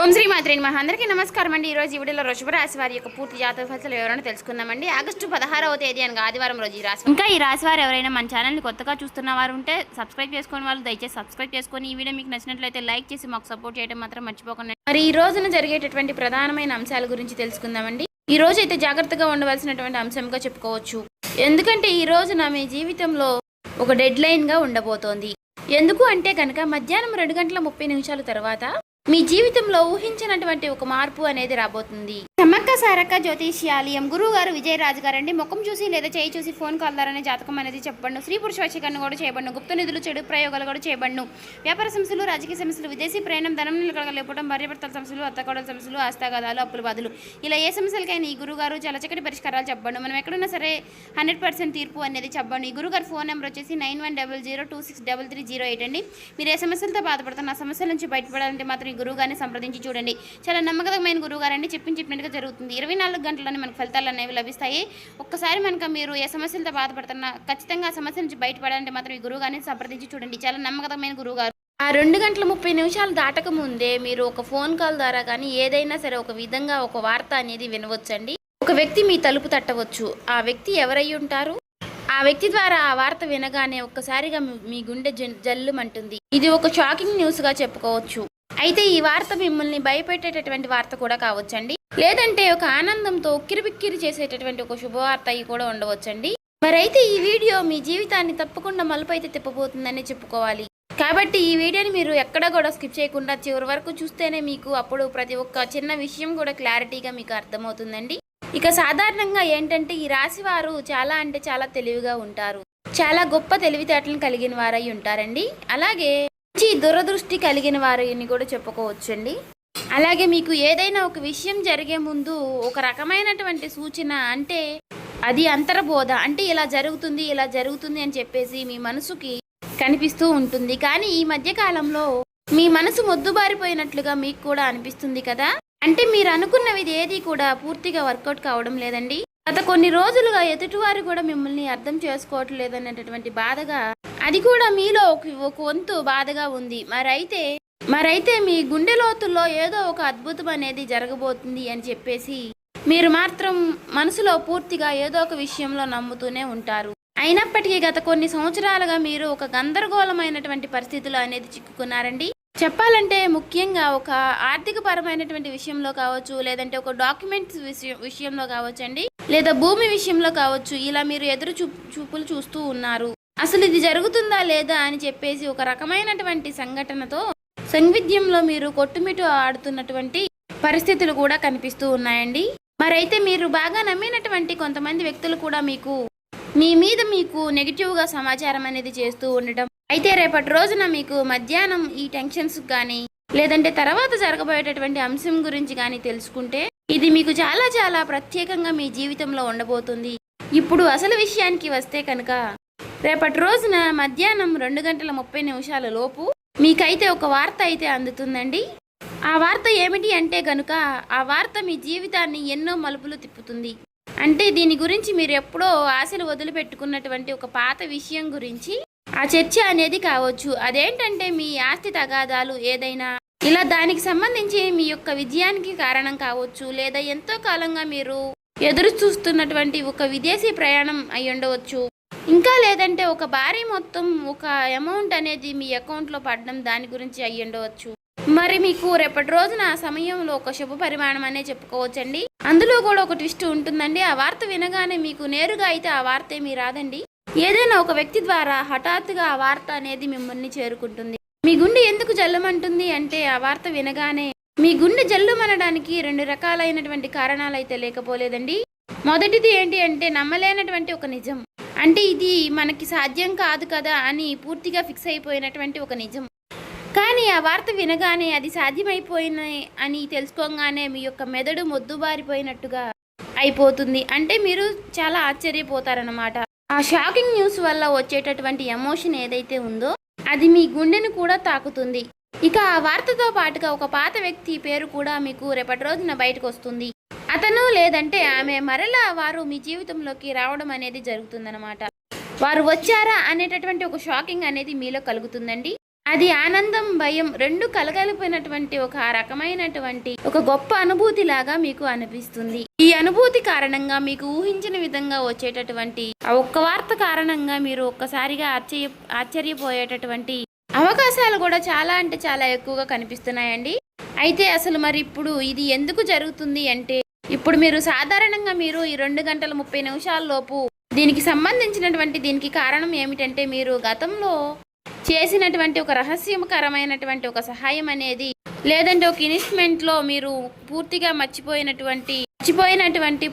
ఓం శ్రీ మాత్రే నమః. అందరికీ నమస్కారం అండి. ఈ రోజు ఈ వీడియోలో వృషభ రాశి వారి యొక్క పూర్తి జాతక ఫలితాలు వివరణ తెలుసుకుందామండి. ఆగస్టు 16వ తేదీ అనగా ఆదివారం రోజు ఈ రాశి. ఇంకా ఈ రాశి వారు ఎవరైనా మన ఛానల్ని కొత్తగా చూస్తున్న వారు ఉంటే సబ్స్క్రైబ్ చేసుకుని వాళ్ళు దయచేసి సబ్స్క్రైబ్ చేసుకొని ఈ వీడియో మీకు నచ్చినట్లయితే లైక్ చేసి మాకు సపోర్ట్ చేయడం మాత్రం మర్చిపోకండి. మరి ఈ రోజున జరిగేటటువంటి ప్రధానమైన అంశాల గురించి తెలుసుకుందామండి. ఈ రోజు అయితే జాగ్రత్తగా ఉండవలసినటువంటి అంశంగా చెప్పుకోవచ్చు. ఎందుకంటే ఈ రోజున మీ జీవితంలో ఒక డెడ్ లైన్గా ఉండబోతోంది. ఎందుకు అంటే కనుక మధ్యాహ్నం 2:30 తర్వాత మీ జీవితంలో ఊహించినటువంటి ఒక మార్పు అనేది రాబోతుంది. సమ్మక్క సారక్క జ్యోతిష్యాలయం గురువు గారు విజయరాజు గారండి. ముఖం చూసి లేదా చేయి చూసి ఫోన్ కాల్ ద్వారానే జాతకం అనేది చెప్పబడును. స్త్రీ పురుష వశీకరణ కూడా చేయబడును. గుప్త నిధులు చెడు ప్రయోగాలు కూడా చేయబడును. వ్యాపార సమస్యలు, రాజకీయ సమస్యలు, విదేశీ ప్రయాణం, ధనం నిలకడలేకపోవడం, భార్యాభర్తల సమస్యలు, అత్తకోడల సమస్యలు, ఆస్తాగాదాలు, అప్పుల బాధలు, ఇలా ఏ సమస్యలకైనా ఈ గురుగారు చాలా చక్కటి పరిష్కారాలు చెప్పబడును. మనం ఎక్కడున్నా సరే 100% తీర్పు అనేది చెప్పబడును. ఈ గురుగారు ఫోన్ నెంబర్ వచ్చేసి 9100263308 అండి. మీరు ఏ సమస్యలతో బాధపడుతున్న ఆ సమస్యల నుంచి బయటపడాలంటే మాత్రం ఈ గురువుగారిని సంప్రదించి చూడండి. చాలా నమ్మకమైన గురువుగారండి. చెప్పినట్టుగా జరుగుతుంది. 24 గంటల్లోనే మనకు ఫలితాలు అనేవి లభిస్తాయి. ఒక్కసారి మనకు మీరు ఏ సమస్యలతో బాధపడుతున్నా ఖచ్చితంగా ఆ సమస్య నుంచి బయటపడాలంటే మాత్రం ఈ గురువుగారిని సంప్రదించి చూడండి. చాలా నమ్మకమైన గురువుగారు. ఆ 2:30 దాటక ముందే మీరు ఒక ఫోన్ కాల్ ద్వారా కానీ ఏదైనా సరే ఒక విధంగా ఒక వార్త అనేది వినవచ్చండి. ఒక వ్యక్తి మీ తలుపు తట్టవచ్చు. ఆ వ్యక్తి ఎవరై ఉంటారు? ఆ వ్యక్తి ద్వారా ఆ వార్త వినగానే ఒక్కసారిగా మీ గుండె జల్లుమంటుంది. ఇది ఒక షాకింగ్ న్యూస్ గా చెప్పుకోవచ్చు. అయితే ఈ వార్త మిమ్మల్ని భయపెట్టేటటువంటి వార్త కూడా కావచ్చండి. లేదంటే ఒక ఆనందంతో ఉక్కిరిబిక్కిరి చేసేటటువంటి ఒక శుభవార్త అయి కూడా ఉండవచ్చండి. మరైతే ఈ వీడియో మీ జీవితాన్ని తప్పకుండా మలుపు అయితే తిప్పబోతుందని చెప్పుకోవాలి. కాబట్టి ఈ వీడియోని మీరు ఎక్కడ కూడా స్కిప్ చేయకుండా చివరి వరకు చూస్తేనే మీకు అప్పుడు ప్రతి ఒక్క చిన్న విషయం కూడా క్లారిటీగా మీకు అర్థమవుతుందండి. ఇక సాధారణంగా ఏంటంటే ఈ రాశి వారు చాలా అంటే చాలా తెలివిగా ఉంటారు. చాలా గొప్ప తెలివితేటలను కలిగిన వారై ఉంటారండి. అలాగే మంచి దురదృష్టి కలిగిన వారిని కూడా చెప్పుకోవచ్చండి. అలాగే మీకు ఏదైనా ఒక విషయం జరిగే ముందు ఒక రకమైనటువంటి సూచన, అంటే అది అంతర్బోధ, అంటే ఇలా జరుగుతుంది అని చెప్పేసి మీ మనసుకి కనిపిస్తూ ఉంటుంది. కానీ ఈ మధ్య కాలంలో మీ మనసు మొద్దుబారిపోయినట్లుగా మీకు కూడా అనిపిస్తుంది కదా. అంటే మీరు అనుకున్నవి ఏది కూడా పూర్తిగా వర్కౌట్ కావడం లేదండి. గత కొన్ని రోజులుగా ఎదుటివారు కూడా మిమ్మల్ని అర్థం చేసుకోవటం లేదనేటటువంటి బాధగా, అది కూడా మీలో ఒక వంతు బాధగా ఉంది. మరైతే మీ గుండె లోతుల్లో ఏదో ఒక అద్భుతం అనేది జరగబోతుంది అని చెప్పేసి మీరు మాత్రం మనసులో పూర్తిగా ఏదో ఒక విషయంలో నమ్ముతూనే ఉంటారు. అయినప్పటికీ గత కొన్ని సంవత్సరాలుగా మీరు ఒక గందరగోళమైనటువంటి పరిస్థితులు అనేది చిక్కుకున్నారండి. చెప్పాలంటే ముఖ్యంగా ఒక ఆర్థిక పరమైనటువంటి విషయంలో కావచ్చు, లేదంటే ఒక డాక్యుమెంట్స్ విషయంలో కావచ్చండి, లేదా భూమి విషయంలో కావచ్చు. ఇలా మీరు ఎదురు చూపులు చూస్తూ ఉన్నారు. అసలు ఇది జరుగుతుందా లేదా అని చెప్పేసి ఒక రకమైనటువంటి సంఘటనతో సంవిధ్యంలో మీరు కొట్టుమిట్టు ఆడుతున్నటువంటి పరిస్థితులు కూడా కనిపిస్తూ ఉన్నాయండి. మరైతే మీరు బాగా నమ్మినటువంటి కొంతమంది వ్యక్తులు కూడా మీ మీద నెగిటివ్గా సమాచారం అనేది చేస్తూ ఉండటం. అయితే రేపటి రోజున మీకు మధ్యాహ్నం ఈ టెన్షన్స్ కానీ, లేదంటే తర్వాత జరగబోయేటటువంటి అంశం గురించి కానీ తెలుసుకుంటే ఇది మీకు చాలా చాలా ప్రత్యేకంగా మీ జీవితంలో ఉండబోతుంది. ఇప్పుడు అసలు విషయానికి వస్తే కనుక రేపటి రోజున మధ్యాహ్నం 2:30 లోపు మీకైతే ఒక వార్త అయితే అందుతుందండి. ఆ వార్త ఏమిటి అంటే కనుక ఆ వార్త మీ జీవితాన్ని ఎన్నో మలుపులు తిప్పుతుంది. అంటే దీని గురించి మీరు ఎప్పుడో ఆశలు వదిలిపెట్టుకున్నటువంటి ఒక పాత విషయం గురించి ఆ చర్చ అనేది కావచ్చు. అదేంటంటే మీ ఆస్తి తగాదాలు ఏదైనా, ఇలా దానికి సంబంధించి మీ యొక్క విజయానికి కారణం కావచ్చు, లేదా ఎంతో కాలంగా మీరు ఎదురు చూస్తున్నటువంటి ఒక విదేశీ ప్రయాణం అయి ఉండవచ్చు. ఇంకా లేదంటే ఒక భారీ మొత్తం ఒక అమౌంట్ అనేది మీ అకౌంట్లో పడడం, దాని గురించి అయ్యి ఉండవచ్చు. మరి మీకు రేపటి రోజున ఆ సమయంలో ఒక శుభ పరిమాణం అనే చెప్పుకోవచ్చండి. అందులో కూడా ఒక ట్విస్ట్ ఉంటుందండి. ఆ వార్త వినగానే మీకు నేరుగా అయితే ఆ వార్త ఏమీ రాదండి. ఏదైనా ఒక వ్యక్తి ద్వారా హఠాత్తుగా ఆ వార్త అనేది మిమ్మల్ని చేరుకుంటుంది. మీ గుండె ఎందుకు జల్లుమంటుంది అంటే ఆ వార్త వినగానే మీ గుండె జల్లుమనడానికి 2 రకాలైనటువంటి కారణాలు అయితే లేకపోలేదండి. మొదటిది ఏంటి అంటే నమ్మలేనటువంటి ఒక నిజం. అంటే ఇది మనకి సాధ్యం కాదు కదా అని పూర్తిగా ఫిక్స్ అయిపోయినటువంటి ఒక నిజం. కానీ ఆ వార్త వినగానే అది సాధ్యమైపోయిన అని తెలుసుకోగానే మీ యొక్క మెదడు మొద్దుబారిపోయినట్టుగా అయిపోతుంది. అంటే మీరు చాలా ఆశ్చర్యపోతారన్నమాట. ఆ షాకింగ్ న్యూస్ వల్ల వచ్చేటటువంటి ఎమోషన్ ఏదైతే ఉందో అది మీ గుండెను కూడా తాకుతుంది. ఇక ఆ వార్తతో పాటుగా ఒక పాత వ్యక్తి పేరు కూడా మీకు రేపటి రోజున బయటకు వస్తుంది. అతను లేదంటే ఆమె మరలా వారు మీ జీవితంలోకి రావడం అనేది జరుగుతుందన్నమాట. వారు వచ్చారా అనేటటువంటి ఒక షాకింగ్ అనేది మీలో కలుగుతుందండి. అది ఆనందం, భయం రెండు కలగలిపినటువంటి ఒక రకమైనటువంటి ఒక గొప్ప అనుభూతి లాగా మీకు అనిపిస్తుంది. ఈ అనుభూతి కారణంగా మీకు ఊహించిన విధంగా వచ్చేటటువంటి ఆ ఒక్క వార్త కారణంగా మీరు ఒక్కసారిగా ఆశ్చర్యపోయేటటువంటి అవకాశాలు కూడా చాలా అంటే చాలా ఎక్కువగా కనిపిస్తున్నాయండి. అయితే అసలు మరి ఇప్పుడు ఇది ఎందుకు జరుగుతుంది అంటే, ఇప్పుడు మీరు సాధారణంగా మీరు ఈ 2 గంటల 30 నిమిషాల లోపు దీనికి సంబంధించినటువంటి దీనికి కారణం ఏమిటంటే, మీరు గతంలో చేసినటువంటి ఒక రహస్యకరమైనటువంటి ఒక సహాయం అనేది, లేదంటే ఒక ఇన్వెస్ట్మెంట్లో మీరు పూర్తిగా మర్చిపోయినటువంటి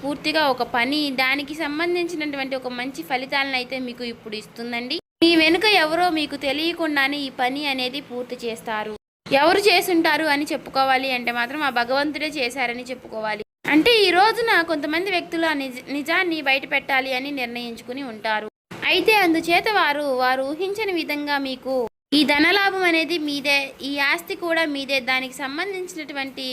పూర్తిగా ఒక పని, దానికి సంబంధించినటువంటి ఒక మంచి ఫలితాలను అయితే మీకు ఇప్పుడు ఇస్తుందండి. మీ వెనుక ఎవరో మీకు తెలియకుండానే ఈ పని అనేది పూర్తి చేస్తారు. ఎవరు చేసుంటారు అని చెప్పుకోవాలి అంటే మాత్రం ఆ భగవంతుడే చేశారని చెప్పుకోవాలి. అంటే ఈ రోజున కొంతమంది వ్యక్తులు ఆ నిజాన్ని బయట పెట్టాలి అని నిర్ణయించుకుని ఉంటారు. అయితే అందుచేత వారు ఊహించని విధంగా మీకు ఈ ధనలాభం అనేది మీదే, ఈ ఆస్తి కూడా మీదే, దానికి సంబంధించినటువంటి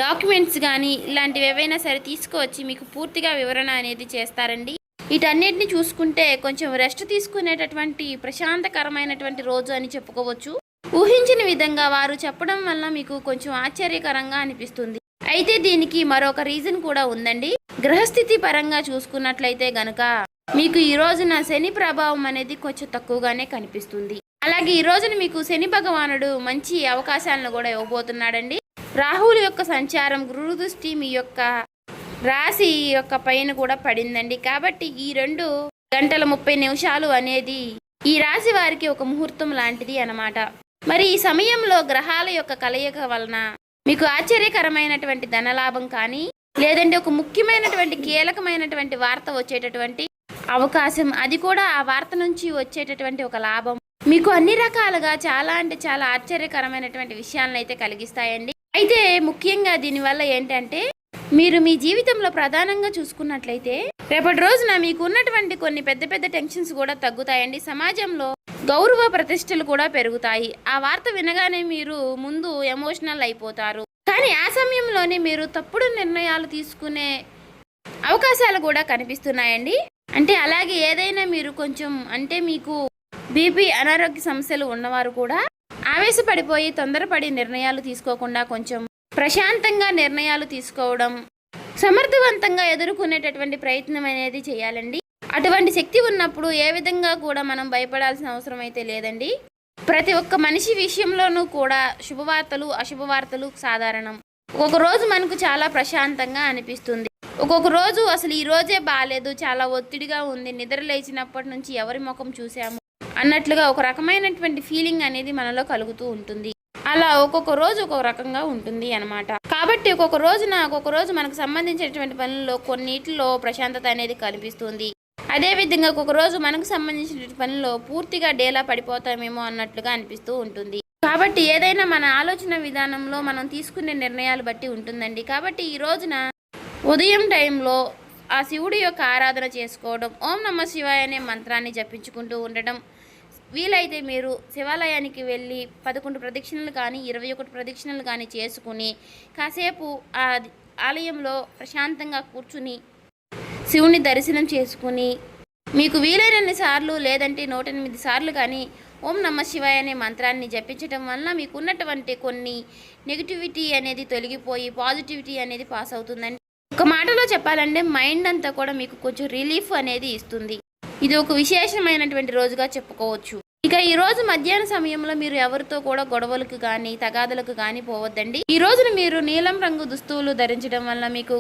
డాక్యుమెంట్స్ కానీ ఇలాంటివి ఏవైనా సరే తీసుకువచ్చి మీకు పూర్తిగా వివరణ అనేది చేస్తారండి. వీటన్నిటిని చూసుకుంటే కొంచెం రెస్ట్ తీసుకునేటటువంటి ప్రశాంతకరమైనటువంటి రోజు అని చెప్పుకోవచ్చు. ఊహించిన విధంగా వారు చెప్పడం వల్ల మీకు కొంచెం ఆశ్చర్యకరంగా అనిపిస్తుంది. అయితే దీనికి మరొక రీజన్ కూడా ఉందండి. గ్రహస్థితి పరంగా చూసుకున్నట్లయితే గనుక మీకు ఈ రోజున శని ప్రభావం అనేది కొంచెం తక్కువగానే కనిపిస్తుంది. అలాగే ఈ రోజున మీకు శని భగవానుడు మంచి అవకాశాలను కూడా ఇవ్వబోతున్నాడండి. రాహువుల యొక్క సంచారం, గురు దృష్టి మీ యొక్క రాశి యొక్క పైన కూడా పడిందండి. కాబట్టి ఈ 2 గంటల 30 నిమిషాలు అనేది ఈ రాశి వారికి ఒక ముహూర్తం లాంటిది అన్నమాట. మరి ఈ సమయంలో గ్రహాల యొక్క కలయిక వలన మీకు ఆశ్చర్యకరమైనటువంటి ధనలాభం కానీ, లేదంటే ఒక ముఖ్యమైనటువంటి కీలకమైనటువంటి వార్త వచ్చేటటువంటి అవకాశం, అది కూడా ఆ వార్త నుంచి వచ్చేటటువంటి ఒక లాభం మీకు అన్ని రకాలుగా చాలా అంటే చాలా ఆశ్చర్యకరమైనటువంటి విషయాలను అయితే కలిగిస్తాయండి. అయితే ముఖ్యంగా దీనివల్ల ఏంటంటే, మీరు మీ జీవితంలో ప్రధానంగా చూసుకున్నట్లయితే రేపటి రోజున మీకు ఉన్నటువంటి కొన్ని పెద్ద పెద్ద టెన్షన్స్ కూడా తగ్గుతాయండి. సమాజంలో గౌరవ ప్రతిష్టలు కూడా పెరుగుతాయి. ఆ వార్త వినగానే మీరు ముందు ఎమోషనల్ అయిపోతారు. కానీ ఆ సమయంలోనే మీరు తప్పుడు నిర్ణయాలు తీసుకునే అవకాశాలు కూడా కనిపిస్తున్నాయండి. అంటే అలాగే ఏదైనా మీరు కొంచెం అంటే మీకు బీపీ అనారోగ్య సమస్యలు ఉన్నవారు కూడా ఆవేశపడిపోయి తొందరపడి నిర్ణయాలు తీసుకోకుండా కొంచెం ప్రశాంతంగా నిర్ణయాలు తీసుకోవడం, సమర్థవంతంగా ఎదుర్కొనేటటువంటి ప్రయత్నం అనేది చేయాలండి. అటువంటి శక్తి ఉన్నప్పుడు ఏ విధంగా కూడా మనం భయపడాల్సిన అవసరం అయితే లేదండి. ప్రతి ఒక్క మనిషి విషయంలోనూ కూడా శుభవార్తలు అశుభవార్తలు సాధారణం. ఒక్కొక్క రోజు మనకు చాలా ప్రశాంతంగా అనిపిస్తుంది, ఒక్కొక్క రోజు అసలు ఈ రోజే బాగాలేదు, చాలా ఒత్తిడిగా ఉంది, నిద్ర లేచినప్పటి నుంచి ఎవరి ముఖం చూసాము అన్నట్లుగా ఒక రకమైనటువంటి ఫీలింగ్ అనేది మనలో కలుగుతూ ఉంటుంది. అలా ఒక్కొక్క రోజు ఒక్కొక్క రకంగా ఉంటుంది అన్నమాట. కాబట్టి ఒక్కొక్క రోజు మనకు సంబంధించినటువంటి పనుల్లో కొన్నిటిలో ప్రశాంతత అనేది కనిపిస్తుంది. అదేవిధంగా ఒక్కొక్క రోజు మనకు సంబంధించిన పనుల్లో పూర్తిగా డేలా పడిపోతామేమో అన్నట్లుగా అనిపిస్తూ ఉంటుంది. కాబట్టి ఏదైనా మన ఆలోచన విధానంలో మనం తీసుకునే నిర్ణయాలు బట్టి ఉంటుందండి. కాబట్టి ఈ రోజున ఉదయం టైంలో ఆ శివుడి యొక్క ఆరాధన చేసుకోవడం, ఓం నమః శివాయ అనే మంత్రాన్ని జపించుకుంటూ ఉండడం, వీలైతే మీరు శివాలయానికి వెళ్ళి 11 ప్రదక్షిణలు కానీ 21 ప్రదక్షిణలు కానీ చేసుకుని కాసేపు ఆ ఆలయంలో ప్రశాంతంగా కూర్చుని శివుని దర్శనం చేసుకుని మీకు వీలైనన్ని సార్లు లేదంటే 108 సార్లు కానీ ఓం నమః శివాయ అనే మంత్రాన్ని జపించడం వల్ల మీకు ఉన్నటువంటి కొన్ని నెగిటివిటీ అనేది తొలగిపోయి పాజిటివిటీ అనేది పాస్ అవుతుందండి. ఒక మాటలో చెప్పాలంటే మైండ్ అంతా కూడా మీకు కొంచెం రిలీఫ్ అనేది ఇస్తుంది. ఇది ఒక విశేషమైనటువంటి రోజుగా చెప్పుకోవచ్చు. ఇక ఈ రోజు మధ్యాహ్న సమయంలో మీరు ఎవరితో కూడా గొడవలకు కానీ తగాదలకు కానీ పోవద్దండి. ఈ రోజున మీరు నీలం రంగు దుస్తువులు ధరించడం వల్ల మీకు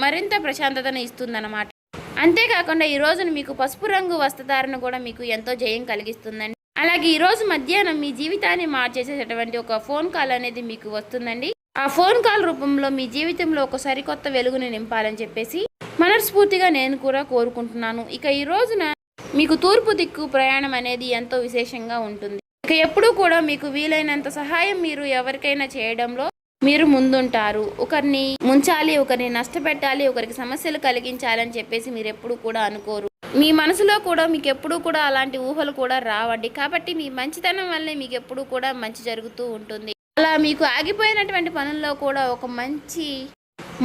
మరింత ప్రశాంతతను ఇస్తుందన్నమాట. అంతేకాకుండా ఈ రోజున మీకు పసుపు రంగు వస్త్రధారణ కూడా మీకు ఎంతో జయం కలిగిస్తుందండి. అలాగే ఈ రోజు మధ్యాహ్నం మీ జీవితాన్ని మార్చేసేటటువంటి ఒక ఫోన్ కాల్ అనేది మీకు వస్తుందండి. ఆ ఫోన్ కాల్ రూపంలో మీ జీవితంలో ఒక సరికొత్త వెలుగుని నింపాలని చెప్పేసి మనస్ఫూర్తిగా నేను కూడా కోరుకుంటున్నాను. ఇక ఈ రోజున మీకు తూర్పు దిక్కు ప్రయాణం అనేది ఎంతో విశేషంగా ఉంటుంది. ఇక ఎప్పుడూ కూడా మీకు వీలైనంత సహాయం మీరు ఎవరికైనా చేయడంలో మీరు ముందుంటారు. ఒకరిని ముంచాలి, ఒకరిని నష్టపెట్టాలి, ఒకరికి సమస్యలు కలిగించాలని చెప్పేసి మీరు ఎప్పుడు కూడా అనుకోరు. మీ మనసులో కూడా మీకు ఎప్పుడూ కూడా అలాంటి ఊహలు కూడా రావండి. కాబట్టి మీ మంచితనం వల్లే మీకు ఎప్పుడూ కూడా మంచి జరుగుతూ ఉంటుంది. అలా మీకు ఆగిపోయినటువంటి పనుల్లో కూడా ఒక మంచి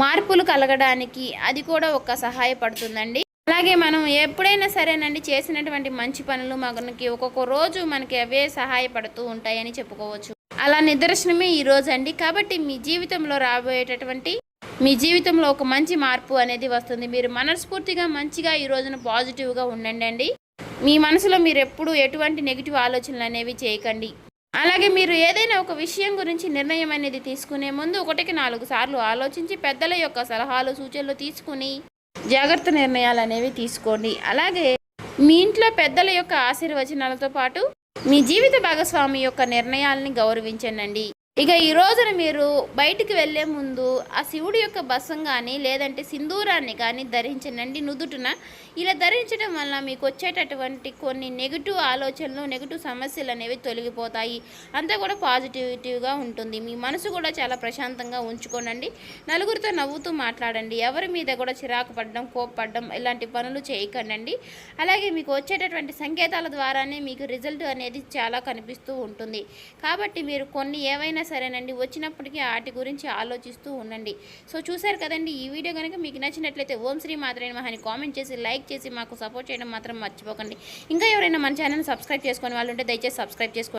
మార్పులు కలగడానికి అది కూడా ఒక సహాయపడుతుందండి. అలాగే మనం ఎప్పుడైనా సరేనండి చేసినటువంటి మంచి పనులు మనకి ఒక్కొక్క రోజు మనకి అవే సహాయపడుతూ ఉంటాయని చెప్పుకోవచ్చు. అలా నిదర్శనమే ఈ రోజు అండి. కాబట్టి మీ జీవితంలో రాబోయేటటువంటి మీ జీవితంలో ఒక మంచి మార్పు అనేది వస్తుంది. మీరు మనస్ఫూర్తిగా మంచిగా ఈ రోజున పాజిటివ్గా ఉండండి. మీ మనసులో మీరు ఎప్పుడు ఎటువంటి నెగిటివ్ ఆలోచనలు అనేవి చేయకండి. అలాగే మీరు ఏదైనా ఒక విషయం గురించి నిర్ణయం అనేది తీసుకునే ముందు 1కి 4 సార్లు ఆలోచించి పెద్దల యొక్క సలహాలు సూచనలు తీసుకుని జాగ్రత్త నిర్ణయాలు అనేవి తీసుకోండి. అలాగే మీ ఇంట్లో పెద్దల యొక్క ఆశీర్వచనాలతో పాటు మీ జీవిత భాగస్వామి యొక్క నిర్ణయాలని గౌరవించండి. ఇక ఈ రోజున మీరు బయటికి వెళ్ళే ముందు ఆ శివుడి యొక్క బసం కానీ లేదంటే సింధూరాన్ని కానీ ధరించండి నుదుటిన. ఇలా ధరించడం వల్ల మీకు వచ్చేటటువంటి కొన్ని నెగిటివ్ ఆలోచనలు నెగిటివ్ సమస్యలు అనేవి తొలగిపోతాయి. అంతా కూడా పాజిటివిటీగా ఉంటుంది. మీ మనసు కూడా చాలా ప్రశాంతంగా ఉంచుకోనండి. నలుగురితో నవ్వుతూ మాట్లాడండి. ఎవరి మీద కూడా చిరాకు పడడం కోప్పడడం ఇలాంటి పనులు చేయకండి. అలాగే మీకు వచ్చేటటువంటి సంకేతాల ద్వారానే మీకు రిజల్ట్ అనేది చాలా కనిపిస్తూ ఉంటుంది. కాబట్టి మీరు కొన్ని ఏవైనా సరేనండి వచ్చినప్పటికీ వాటి గురించి ఆలోచిస్తూ ఉండండి. సో చూసారు కదండి, ఈ వీడియో కనుక మీకు నచ్చినట్లయితే ఓం శ్రీ మాత్రే నమః అని కామెంట్ చేసి లైక్ చేసి మాకు సపోర్ట్ చేయడం మాత్రం మర్చిపోకండి. ఇంకా ఎవరైనా మన ఛానల్ సబ్స్క్రైబ్ చేసుకునే వాళ్ళు ఉంటే దయచేసి సబ్స్క్రైబ్ చేసుకోండి.